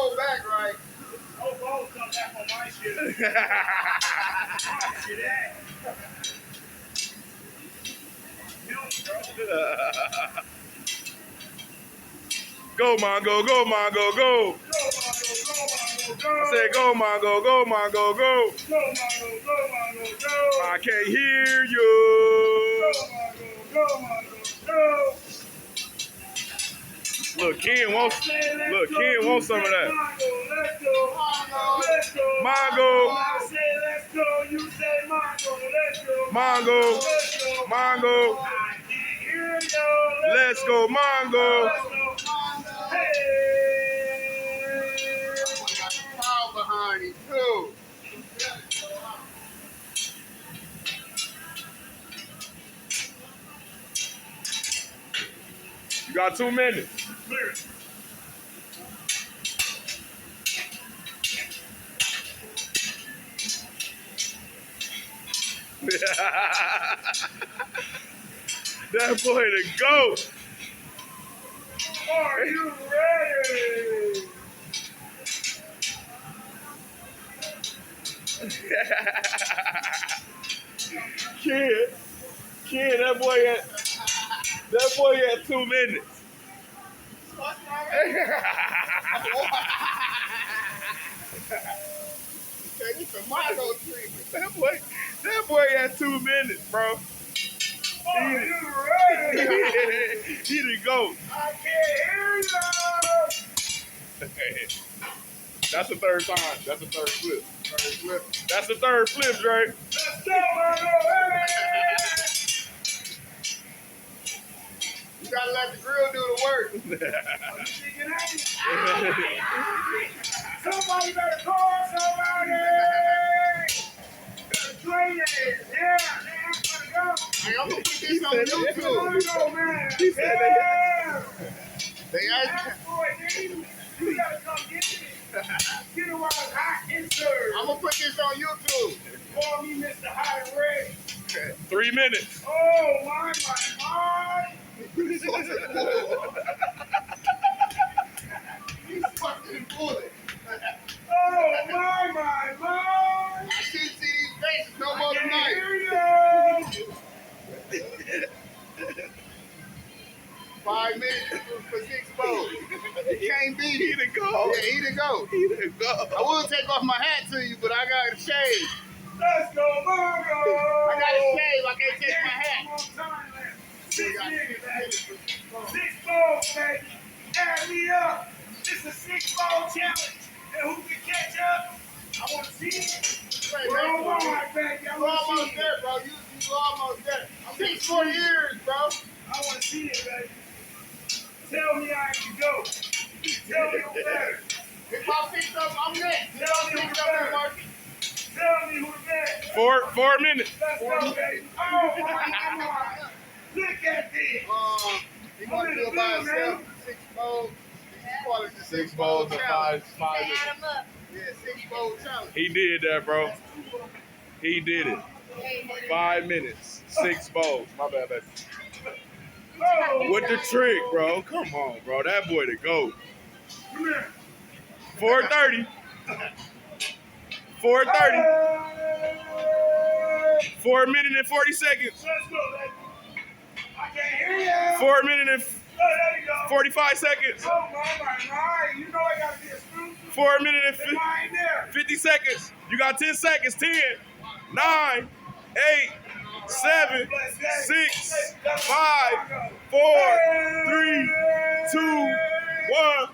roll back right. Oh, balls come back on my shit. Shit, that. Go, Mongo, go, Mongo, go. I said, go, Mongo, go, Mongo, go. I can't hear you. Look, Ken wants some of that. Mongo. Mongo. Mongo. Let's go, Mongo. Power behind him too. You got 2 minutes. That boy the GOAT. Are you ready? Kid, that boy had 2 minutes. That boy had 2 minutes, bro. Are you ready? He the GOAT. I can't hear you. That's the third time. That's the third flip. That's the third flip, Drake. Let's go, Mongo. You gotta let the grill do the work. Somebody better call somebody. Play it. Yeah, man, gotta go. Hey, I'm gonna put this on Let's YouTube. go, man. He said They asked That's boy, dude. You gotta come get it. Get it while it's hot and served. I'm gonna put this on YouTube. Call me Mr. Hot and Ready. 3 minutes. Oh, my. He's fucking bullet. Oh, my. I shouldn't see these faces no more I can tonight. hear you. 5 minutes for 6 bowls. It can't be. He the GOAT. Yeah, he the GOAT. He the GOAT. I would take off my hat to you, but I got to shave. Let's go, Mongo. I got to shave. I can't take my hat. 6 minutes, baby. 6 balls, baby. Add me up. This is a 6-ball challenge. And who can catch up? I want to see it. We're almost, baby. I You want to almost see there, it. bro. You almost there. 6 more years, bro. I want to see it, baby. Tell me how it can go. Tell me who better. If I fix up, I'm next. Tell me who better. Tell me who the best. 4 minutes. Let's go, baby. Oh, my. Look at this. He want to do it by himself. 6 bowls. Quality 6 bowls of 5. Add them up. Yeah, 6 bowl challenge. He did that, bro. He did it. 5 minutes. 6 bowls. My bad, baby. Oh, With the trick, bro. Come on, bro. That boy the GOAT. 4:30. 4:30. 4 minutes and 40 seconds. Let's go, baby. I can't hear you. 4 minutes and Oh, there you go. 45 seconds. Oh, my. You know I got to be a student. 4 minutes and If I ain't there. 50 seconds. You got 10 seconds. 10, 9, 8, 7, 6, 5, 4, 3, 2, 1.